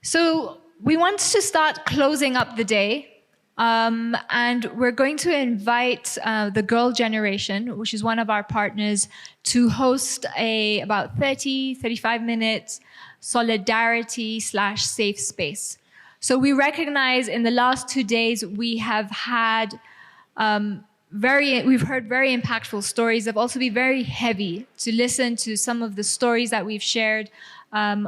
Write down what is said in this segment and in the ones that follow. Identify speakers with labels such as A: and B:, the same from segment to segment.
A: So we want to start closing up the day. And we're going to invite the Girl Generation, which is one of our partners, to host about 35 minutes solidarity/safe space. So we recognize in the last 2 days we have had we've heard very impactful stories. They've also been very heavy to listen to some of the stories that we've shared on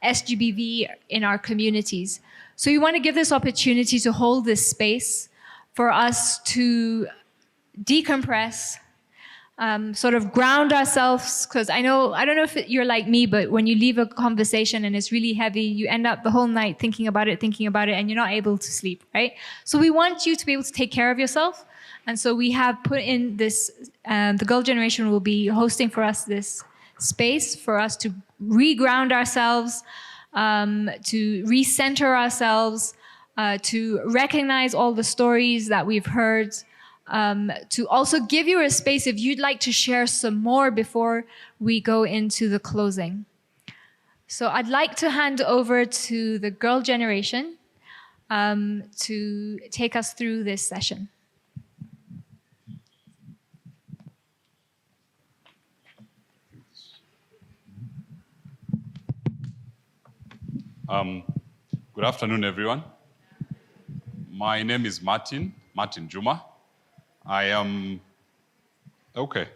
A: SGBV in our communities. So we want to give this opportunity to hold this space for us to decompress, sort of ground ourselves, because I don't know if you're like me, but when you leave a conversation and it's really heavy, you end up the whole night thinking about it, and you're not able to sleep, right? So we want you to be able to take care of yourself. And so we have put in this, the Girl Generation will be hosting for us this space for us to reground ourselves, to recenter ourselves, to recognize all the stories that we've heard, to also give you a space if you'd like to share some more before we go into the closing. So I'd like to hand over to the Girl Generation to take us through this session.
B: Good afternoon, everyone. My name is Martin Juma. I am, okay.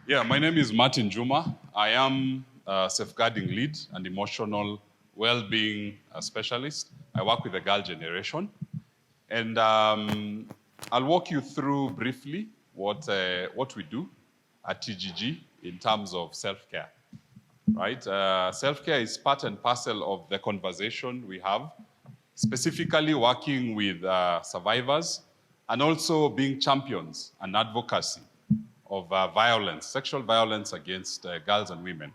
B: Yeah, my name is Martin Juma. I am a safeguarding lead and emotional well-being specialist. I work with the Girl Generation. And I'll walk you through briefly what we do at TGG in terms of self-care, right? Self-care is part and parcel of the conversation we have, specifically working with survivors and also being champions and advocacy of violence, sexual violence against girls and women.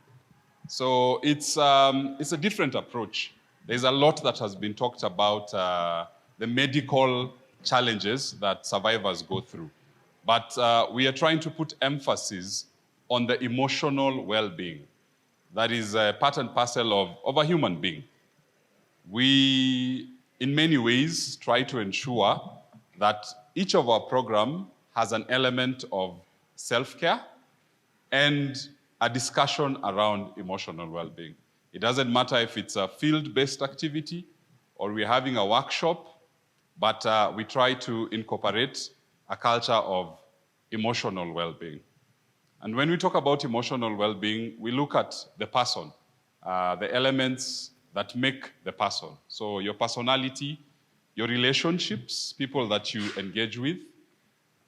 B: So it's a different approach. There's a lot that has been talked about the medical challenges that survivors go through. But we are trying to put emphasis on the emotional well-being. That is part and parcel of a human being. We, in many ways, try to ensure that each of our programs has an element of self-care and a discussion around emotional well-being. It doesn't matter if it's a field-based activity or we're having a workshop, but we try to incorporate a culture of emotional well-being. And when we talk about emotional well-being, we look at the person, the elements that make the person. So your personality, your relationships, people that you engage with.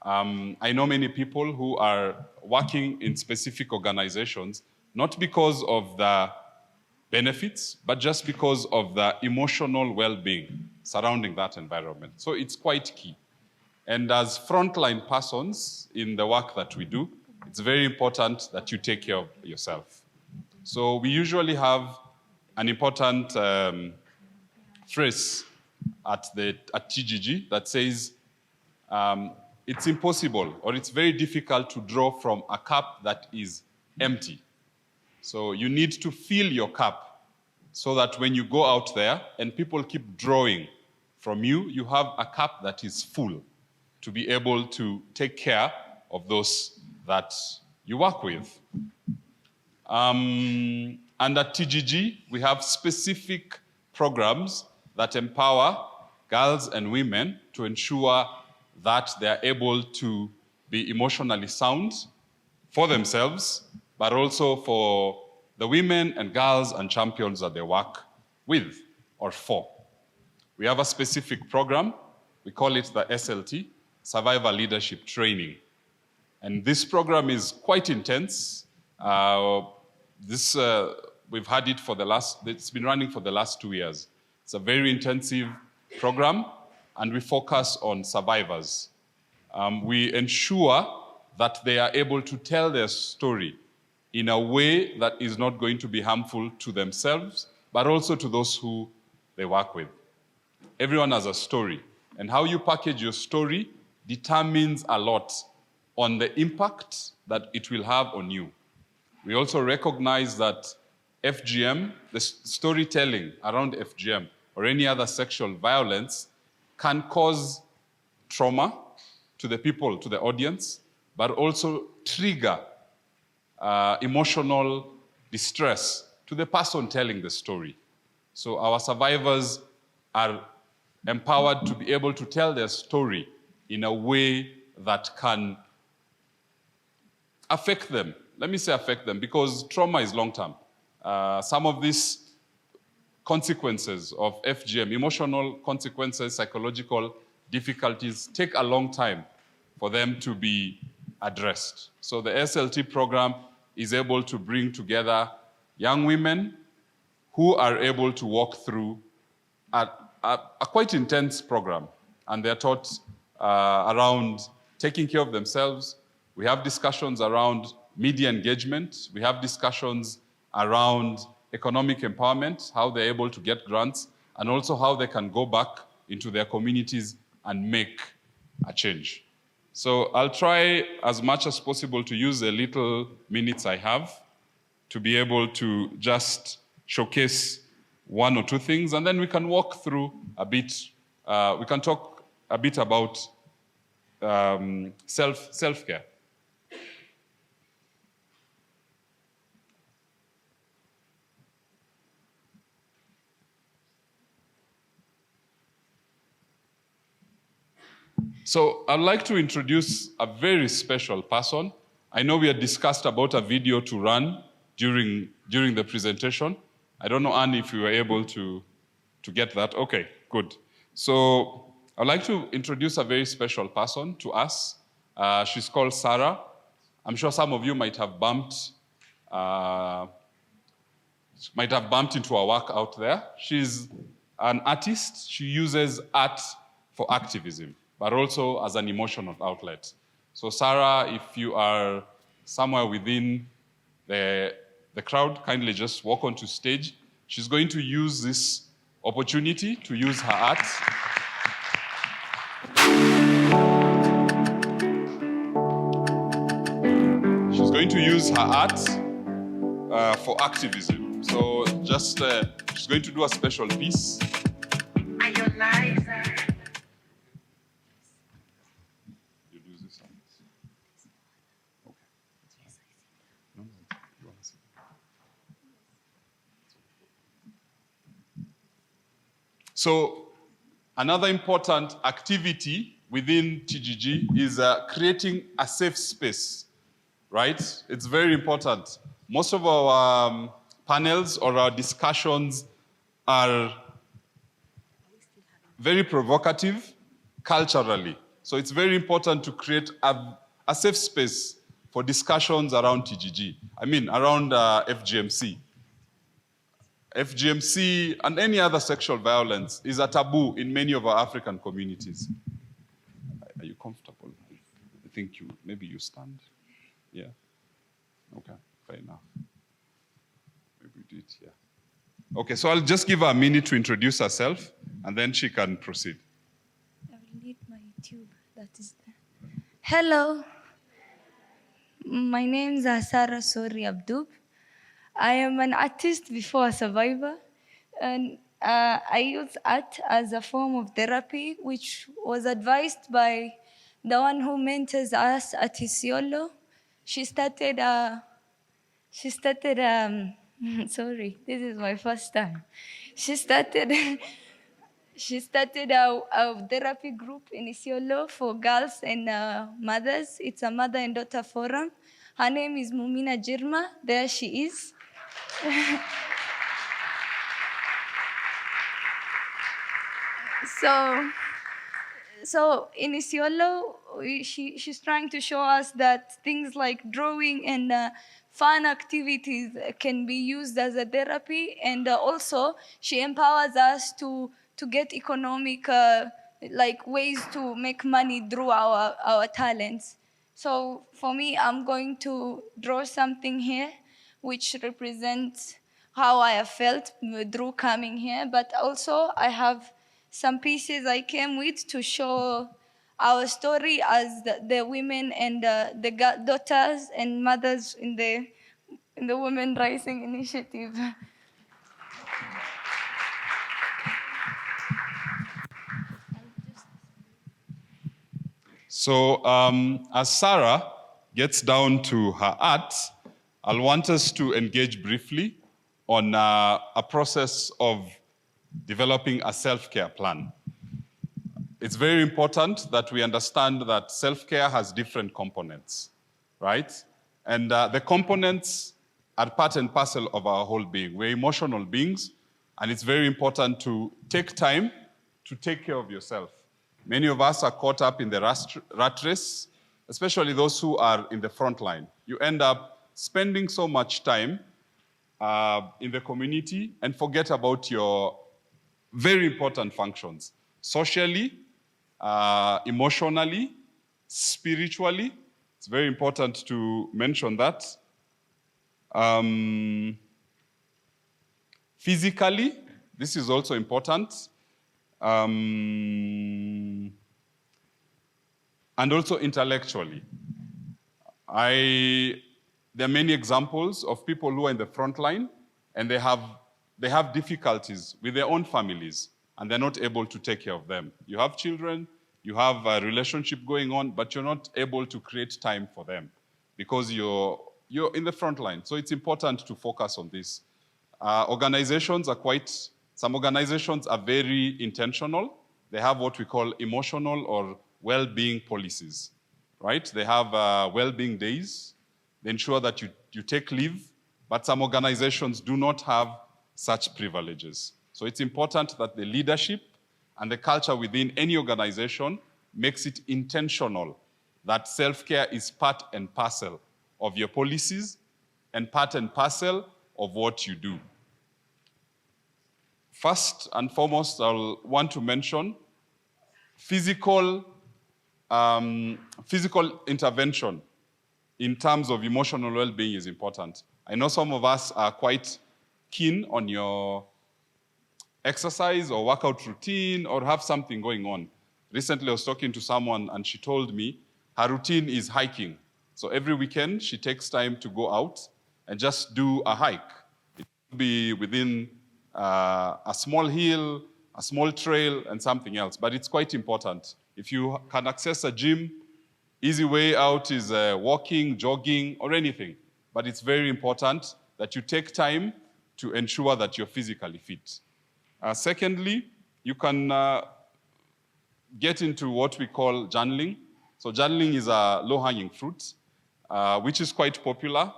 B: I know many people who are working in specific organizations, not because of the benefits, but just because of the emotional well-being surrounding that environment. So it's quite key. And as frontline persons in the work that we do, it's very important that you take care of yourself. So we usually have an important phrase at TGG that says, it's impossible or it's very difficult to draw from a cup that is empty. So you need to fill your cup so that when you go out there and people keep drawing from you, you have a cup that is full to be able to take care of those that you work with. And at TGG, we have specific programs that empower girls and women to ensure that they're able to be emotionally sound for themselves, but also for the women and girls and champions that they work with or for. We have a specific program. We call it the SLT, Survivor Leadership Training. And this program is quite intense. We've had it it's been running for the last 2 years. It's a very intensive program, and we focus on survivors. We ensure that they are able to tell their story in a way that is not going to be harmful to themselves, but also to those who they work with. Everyone has a story, and how you package your story determines a lot on the impact that it will have on you. We also recognize that FGM, the storytelling around FGM or any other sexual violence can cause trauma to the people, to the audience, but also trigger emotional distress to the person telling the story. So our survivors are empowered to be able to tell their story in a way that can affect them. Let me say affect them, because trauma is long-term. Some of these consequences of FGM, emotional consequences, psychological difficulties, take a long time for them to be addressed. So the SLT program is able to bring together young women who are able to walk through a quite intense program, and they're taught around taking care of themselves. We have discussions around media engagement. We have discussions around economic empowerment, how they're able to get grants, and also how they can go back into their communities and make a change. So I'll try as much as possible to use the little minutes I have to be able to just showcase one or two things, and then we can walk through a bit. We can talk a bit about self-care. So I'd like to introduce a very special person. I know we had discussed about a video to run during the presentation. I don't know, Anne, if you were able to get that. Okay, good. So I'd like to introduce a very special person to us. She's called Sarah. I'm sure some of you might have bumped into her work out there. She's an artist. She uses art for activism, but also as an emotional outlet. So Sarah, if you are somewhere within the crowd, kindly just walk onto stage. She's going to use this opportunity to use her art. She's going to use her art for activism. So just, she's going to do a special piece. So another important activity within TGG is creating a safe space, right? It's very important. Most of our panels or our discussions are very provocative culturally. So it's very important to create a safe space for discussions around TGG. I mean, around FGMC. FGMC and any other sexual violence is a taboo in many of our African communities. Are you comfortable? I think maybe you stand. Yeah. Okay, fair enough. Maybe we do it here. Okay, so I'll just give her a minute to introduce herself, and then she can proceed.
C: I will need my tube that is there. Hello. My name is Sarah Sori Abdub. I am an artist before a survivor, and I use art as a form of therapy, which was advised by the one who mentors us at Isiolo. She started, sorry, this is my first time. She started a therapy group in Isiolo for girls and mothers. It's a mother and daughter forum. Her name is Mumina Jirma. There she is. So in Isiolo, she's trying to show us that things like drawing and fun activities can be used as a therapy, and also she empowers us to get economic like ways to make money through our talents. So for me, I'm going to draw something here which represents how I have felt through coming here, but also I have some pieces I came with to show our story as the women and the daughters and mothers in the Women Rising Initiative.
B: So as Sarah gets down to her art, I'll want us to engage briefly on a process of developing a self-care plan. It's very important that we understand that self-care has different components, right? And the components are part and parcel of our whole being. We're emotional beings, and it's very important to take time to take care of yourself. Many of us are caught up in the rat race, especially those who are in the front line. You end up spending so much time in the community and forget about your very important functions. Socially, emotionally, spiritually. It's very important to mention that. Physically, this is also important. And also intellectually. There are many examples of people who are in the front line and they have difficulties with their own families and they're not able to take care of them. You have children, you have a relationship going on, but you're not able to create time for them because you're in the front line. So it's important to focus on this. Some organizations are very intentional. They have what we call emotional or well-being policies, right? They have well-being days. They ensure that you take leave, but some organizations do not have such privileges. So it's important that the leadership and the culture within any organization makes it intentional that self-care is part and parcel of your policies and part and parcel of what you do. First and foremost, I'll want to mention physical intervention in terms of emotional well-being is important. I know some of us are quite keen on your exercise or workout routine or have something going on. Recently, I was talking to someone and she told me her routine is hiking. So every weekend, she takes time to go out and just do a hike. It could be within a small hill, a small trail, and something else. But it's quite important. If you can access a gym, easy way out is walking, jogging, or anything. But it's very important that you take time to ensure that you're physically fit. Secondly, you can get into what we call journaling. So journaling is a low-hanging fruit, which is quite popular,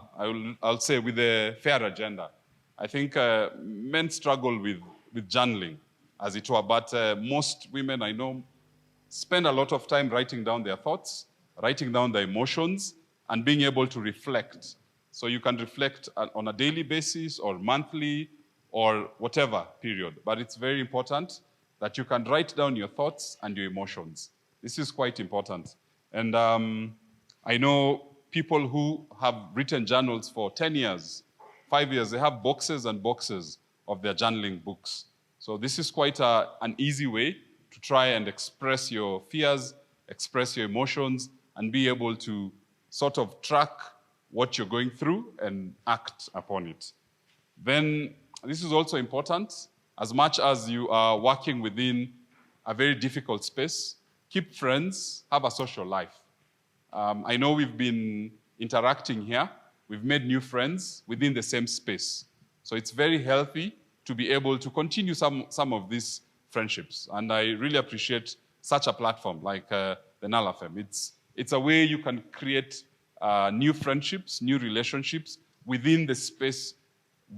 B: I'll say, with the FAIR agenda. I think men struggle with journaling, as it were, but most women I know spend a lot of time writing down their thoughts, writing down their emotions, and being able to reflect. So you can reflect on a daily basis or monthly or whatever period. But it's very important that you can write down your thoughts and your emotions. This is quite important. And I know people who have written journals for 10 years, 5 years, they have boxes and boxes of their journaling books. So this is quite an easy way to try and express your fears, express your emotions, and be able to sort of track what you're going through and act upon it. Then this is also important. As much as you are working within a very difficult space, keep friends, have a social life. I know we've been interacting here. We've made new friends within the same space. So it's very healthy to be able to continue some of these friendships. And I really appreciate such a platform like the Nalafem. It's a way you can create new friendships, new relationships within the space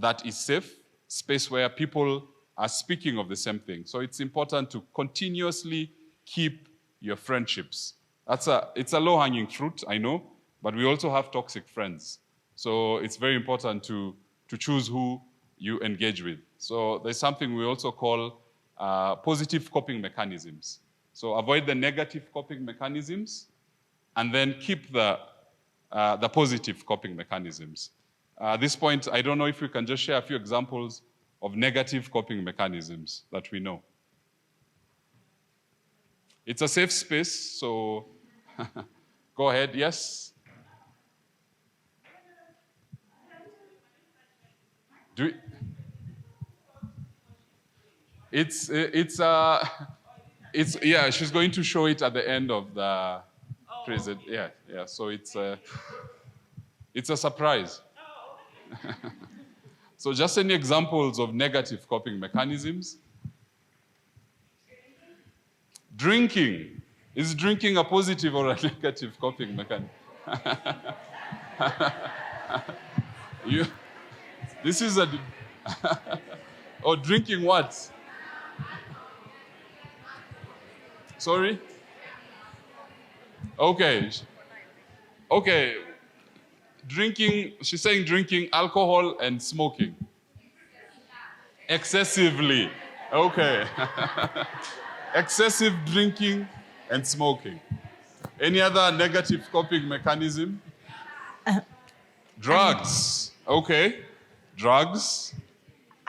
B: that is safe, space where people are speaking of the same thing. So it's important to continuously keep your friendships. It's a low-hanging fruit, I know, but we also have toxic friends. So it's very important to choose who you engage with. So there's something we also call positive coping mechanisms. So avoid the negative coping mechanisms and then keep the positive coping mechanisms. At this point, I don't know if we can just share a few examples of negative coping mechanisms that we know. It's a safe space, so go ahead, yes? Do it's yeah, she's going to show it at the end of the present. Yeah, yeah. So it's a surprise. So just any examples of negative coping mechanisms? Drinking. Is drinking a positive or a negative coping mechanism? This is a... or drinking what? Sorry? Okay. Okay. Drinking, she's saying drinking alcohol and smoking. Excessively. Okay. Excessive drinking and smoking. Any other negative coping mechanism? Drugs. Okay. Drugs.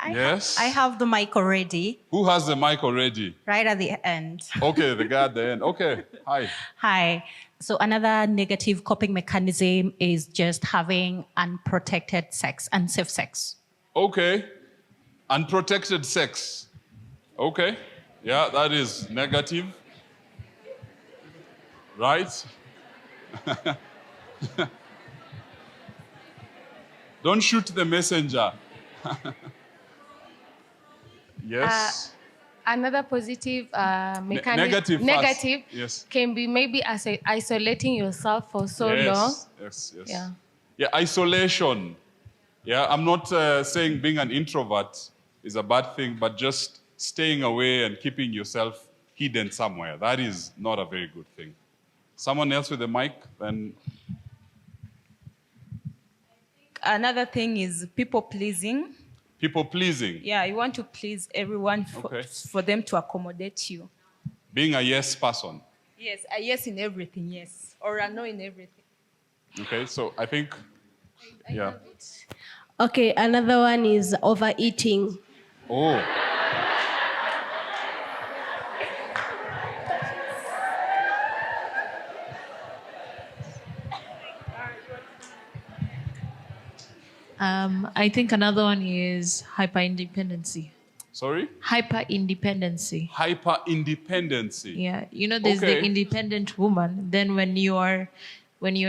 B: Yes.
D: I have the mic already.
B: Who has the mic already?
D: Right at the end.
B: Okay, the guy at the end. Okay. Hi.
D: Hi. So another negative coping mechanism is just having unprotected sex, unsafe sex.
B: Okay. Unprotected sex. Okay. Yeah, that is negative. Right? Don't shoot the messenger. Yes.
E: Another positive mechanism,
B: negative
E: negative
B: yes.
E: can be maybe isolating yourself for so long.
B: Yes, yes.
E: Yeah.
B: Yeah, isolation. Yeah, I'm not saying being an introvert is a bad thing, but just staying away and keeping yourself hidden somewhere. That is not a very good thing. Someone else with a mic, then.
F: Another thing is people pleasing.
B: People pleasing.
F: Yeah, you want to please everyone for them to accommodate you.
B: Being a yes person.
F: Yes, a yes in everything, yes. Or a no in everything.
B: Okay, so I think, yeah.
G: Okay, another one is overeating.
B: Oh.
H: I think another one is hyper-independency.
B: Sorry?
H: Hyper-independency.
B: Hyper-independency.
H: Yeah, you know, there's the independent woman. Then when you're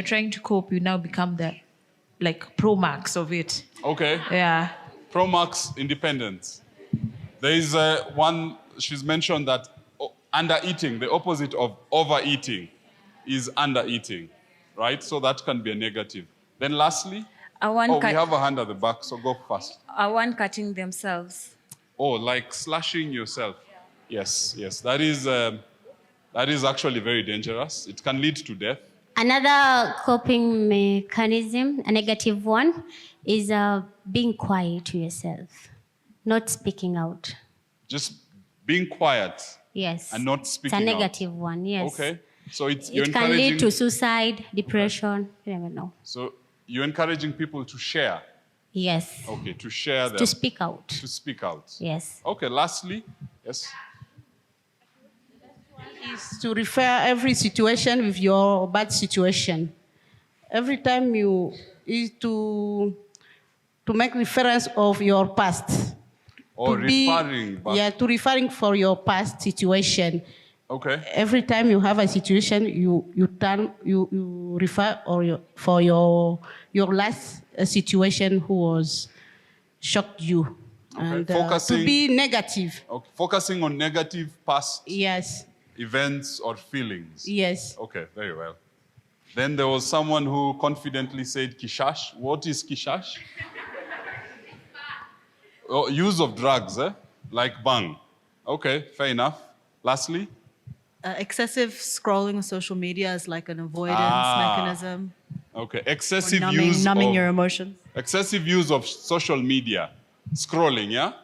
H: trying to cope, you now become the pro max of it.
B: Okay.
H: Yeah.
B: Pro max independence. There is one, she's mentioned that under-eating, the opposite of overeating, is under-eating, right? So that can be a negative. Then lastly, we have a hand at the back, so go first.
F: One cutting themselves.
B: Oh, like slashing yourself. Yeah. Yes, yes. That is actually very dangerous. It can lead to death.
I: Another coping mechanism, a negative one, is being quiet to yourself, not speaking out.
B: Just being quiet.
I: Yes.
B: And not speaking out.
I: It's a negative one, yes.
B: Okay. So
I: it can lead to suicide, depression, you never know.
B: So you're encouraging people to share?
I: Yes.
B: Okay, to share them.
I: To speak out.
B: To speak out.
I: Yes.
B: Okay, lastly, yes.
G: Is to refer every situation with your bad situation. Every time is to make reference of your past.
B: Or referring back.
G: Yeah, to referring for your past situation.
B: Okay.
G: Every time you have a situation, you refer for your last situation who was shocked you.
B: Okay.
G: And to be negative.
B: Okay. Focusing on negative past events or feelings.
G: Yes.
B: Okay, very well. Then there was someone who confidently said kishash. What is kishash? Use of drugs, like bang. Okay, fair enough. Lastly?
J: Excessive scrolling on social media is like an avoidance mechanism.
B: Okay, excessive
J: numbing your emotions.
B: Excessive use of social media, scrolling, yeah?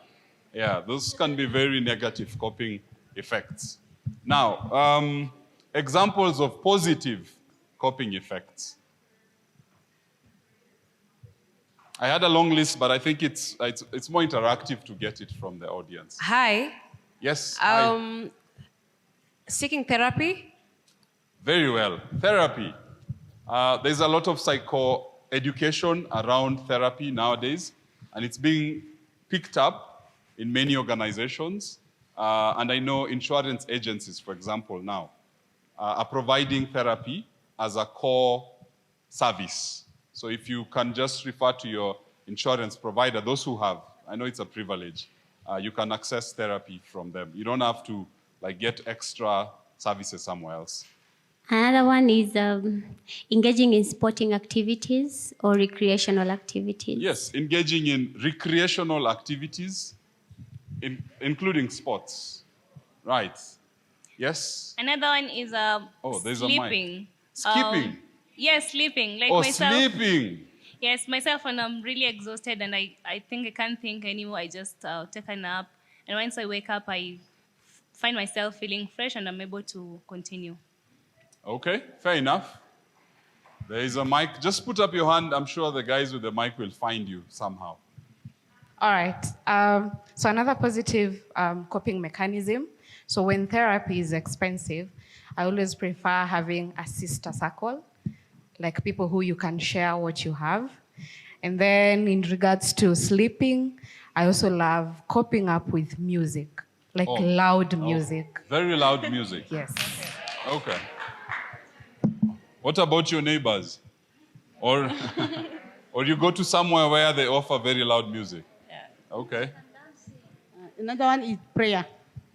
B: Yeah, those can be very negative coping effects. Now, examples of positive coping effects. I had a long list, but I think it's more interactive to get it from the audience.
F: Hi.
B: Yes.
F: Seeking therapy.
B: Very well. Therapy. There's a lot of psycho-education around therapy nowadays, and it's being picked up in many organizations. And I know insurance agencies, for example, now are providing therapy as a core service. So if you can just refer to your insurance provider, those who have, I know it's a privilege, you can access therapy from them. You don't have to get extra services somewhere else.
I: Another one is engaging in sporting activities or recreational activities.
B: Yes, engaging in recreational activities, including sports. Right. Yes?
K: Another one is
B: there's
K: sleeping.
B: A mic. Skipping?
K: Yes, sleeping. Like myself.
B: Sleeping.
K: Yes, myself, when I'm really exhausted and I think I can't think anymore, I just take a nap. And once I wake up, I find myself feeling fresh and I'm able to continue.
B: Okay, fair enough. There is a mic. Just put up your hand. I'm sure the guys with the mic will find you somehow.
L: All right. So another positive coping mechanism. So when therapy is expensive, I always prefer having a sister circle, like people who you can share what you have. And then in regards to sleeping, I also love coping up with music, like loud music.
B: Very loud music.
L: Yes.
B: Okay. What about your neighbors? Or you go to somewhere where they offer very loud music? Yeah. Okay.
G: Another one is prayer.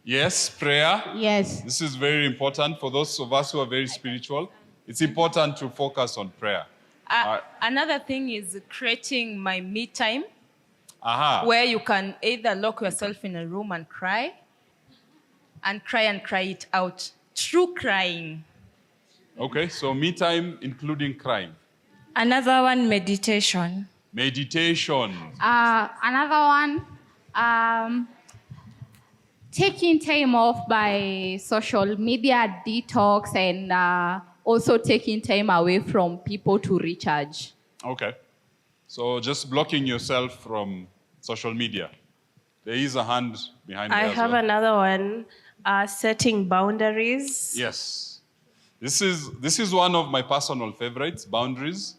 B: Yes, prayer.
G: Yes.
B: This is very important for those of us who are very spiritual. It's important to focus on prayer.
F: Another thing is creating my me time,
B: where
F: you can either lock yourself in a room and cry it out. True crying.
B: Okay, so me time including crying.
E: Another one, meditation.
B: Meditation.
M: Another one, taking time off by social media detox and also taking time away from people to recharge.
B: Okay. So just blocking yourself from social media. There is a hand behind there.
N: I have another one, setting boundaries.
B: Yes. This is one of my personal favorites, boundaries.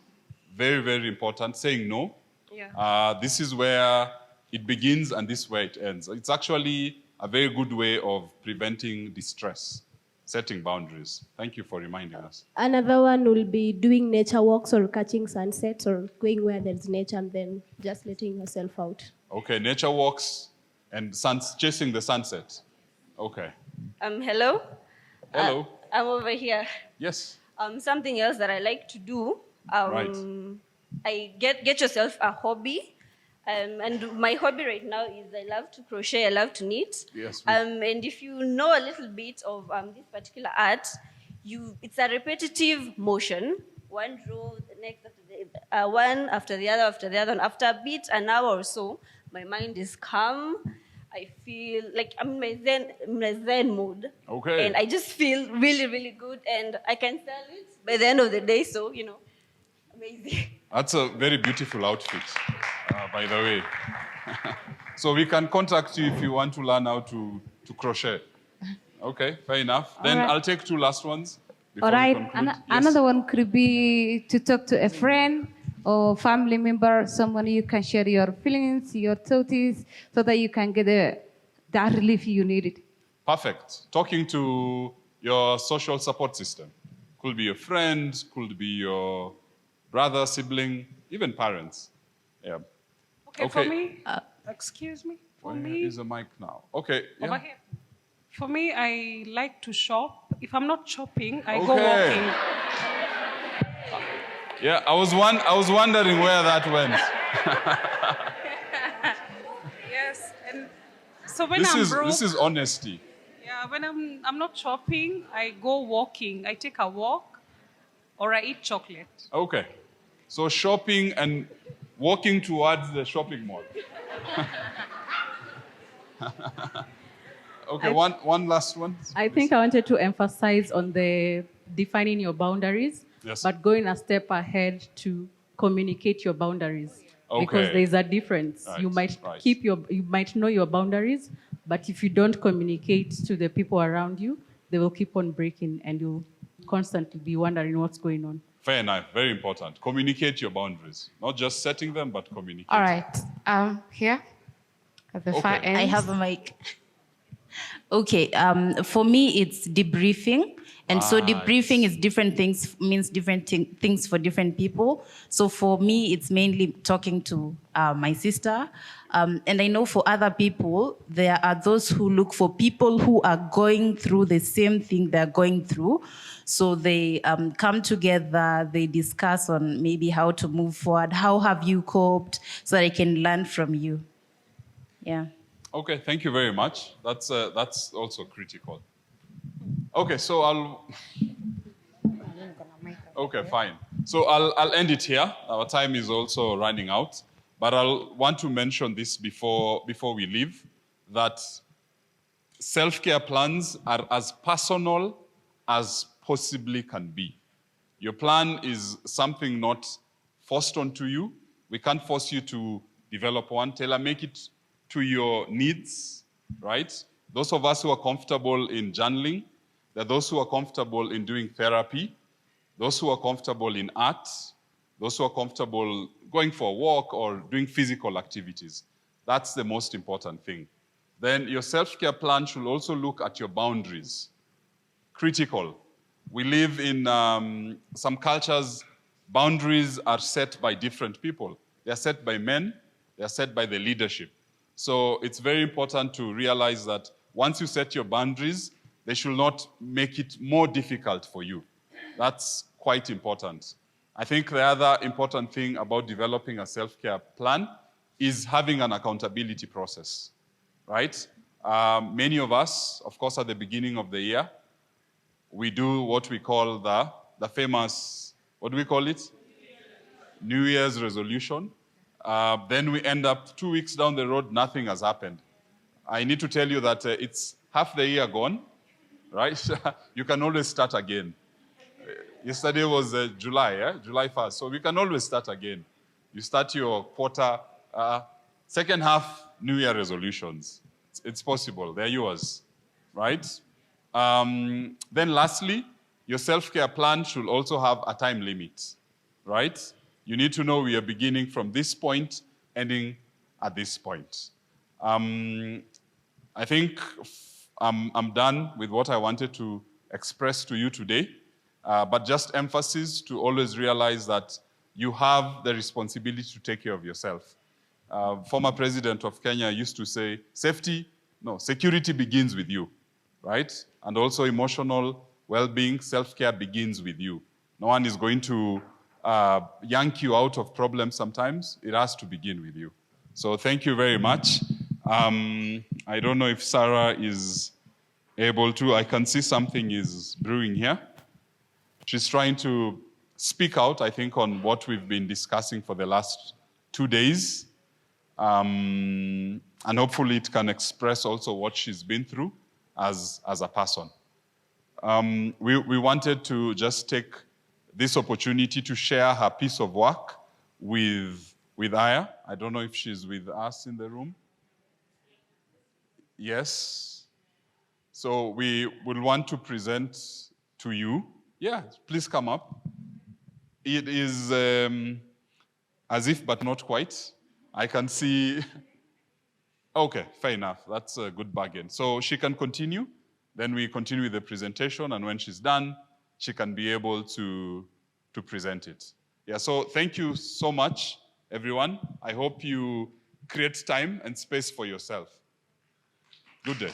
B: Very, very important. Saying no. Yeah. This is where it begins and this is where it ends. It's actually a very good way of preventing distress, setting boundaries. Thank you for reminding us.
O: Another one will be doing nature walks or catching sunsets or going where there's nature and then just letting yourself out.
B: Okay, nature walks and chasing the sunset. Okay.
P: Hello?
B: Hello.
P: I'm over here.
B: Yes.
P: Something else that I like to do.
B: Right.
P: I get yourself a hobby. And my hobby right now is I love to crochet, I love to knit.
B: Yes.
P: And if you know a little bit of this particular art, it's a repetitive motion. One row, the next after one after the other. And after a bit, an hour or so, my mind is calm. I feel like I'm in a zen mood.
B: Okay.
P: And I just feel really, really good. And I can sell it by the end of the day. So, amazing.
B: That's a very beautiful outfit, by the way. So we can contact you if you want to learn how to crochet. Okay, fair enough. Then
Q: right.
B: I'll take two last ones.
Q: All right.
B: Yes.
Q: Another one could be to talk to a friend or family member, someone you can share your feelings, your thoughts, so that you can get that relief you needed.
B: Perfect. Talking to your social support system. Could be your friend, could be your brother, sibling, even parents. Yeah.
R: Okay. For me, excuse me. For me,
B: is a mic now. Okay.
R: Over here. For me, I like to shop. If I'm not shopping, I
B: Okay.
R: go walking.
B: Yeah, I was wondering where that went.
R: Yes, and so when
B: This
R: I'm
B: is
R: broke,
B: this is honesty.
R: yeah, when I'm not shopping, I go walking. I take a walk, or I eat chocolate.
B: Okay. So shopping and walking towards the shopping mall. Okay, one last one.
S: I think I wanted to emphasize on the defining your boundaries,
B: Yes.
S: but going a step ahead to communicate your boundaries.
B: Okay.
S: Because there's a difference.
B: Right,
S: You might
B: right.
S: you might know your boundaries, but if you don't communicate to the people around you, they will keep on breaking and you'll constantly be wondering what's going on.
B: Fair enough. Very important. Communicate your boundaries. Not just setting them, but communicate.
L: All right. Here at the far end.
T: I have a mic. Okay. For me, it's debriefing. And so debriefing is different things, means different things for different people. So for me, it's mainly talking to my sister. And I know for other people, there are those who look for people who are going through the same thing they're going through. So they come together, they discuss on maybe how to move forward. How have you coped, so that I can learn from you? Yeah.
B: Okay, thank you very much. That's also critical. Okay, so Okay, fine. So I'll end it here. Our time is also running out. But I'll want to mention this before we leave, that self-care plans are as personal as possibly can be. Your plan is something not forced onto you. We can't force you to develop one. Tailor-make it to your needs, right? Those of us who are comfortable in journaling, there are those who are comfortable in doing therapy, those who are comfortable in art, those who are comfortable going for a walk or doing physical activities. That's the most important thing. Then your self-care plan should also look at your boundaries. Critical. We live in some cultures, boundaries are set by different people. They are set by men, they are set by the leadership. So it's very important to realize that once you set your boundaries, they should not make it more difficult for you. That's quite important. I think the other important thing about developing a self-care plan is having an accountability process, right? Many of us, of course, at the beginning of the year, we do what we call the famous, what do we call it? New Year's resolution. Then we end up 2 weeks down the road, nothing has happened. I need to tell you that it's half the year gone, right? You can always start again. Yesterday was July, July 1st. So we can always start again. You start your quarter, second half New Year resolutions. It's possible. They're yours, right? Then lastly, your self-care plan should also have a time limit, right? You need to know we are beginning from this point, ending at this point. I think I'm done with what I wanted to express to you today. But just emphasis to always realize that you have the responsibility to take care of yourself. Former president of Kenya used to say, security begins with you, right? And also emotional well-being, self-care begins with you. No one is going to yank you out of problems sometimes. It has to begin with you. So thank you very much. I don't know if Sarah is able to. I can see something is brewing here. She's trying to speak out, I think, on what we've been discussing for the last 2 days. And hopefully it can express also what she's been through as a person. We wanted to just take this opportunity to share her piece of work with Aya. I don't know if she's with us in the room. Yes. So we will want to present to you. Yeah, please come up. It is as if, but not quite. I can see. Okay, fair enough. That's a good bargain. So she can continue. Then we continue with the presentation. And when she's done, she can be able to present it. Yeah, so thank you so much, everyone. I hope you create time and space for yourself. Good day.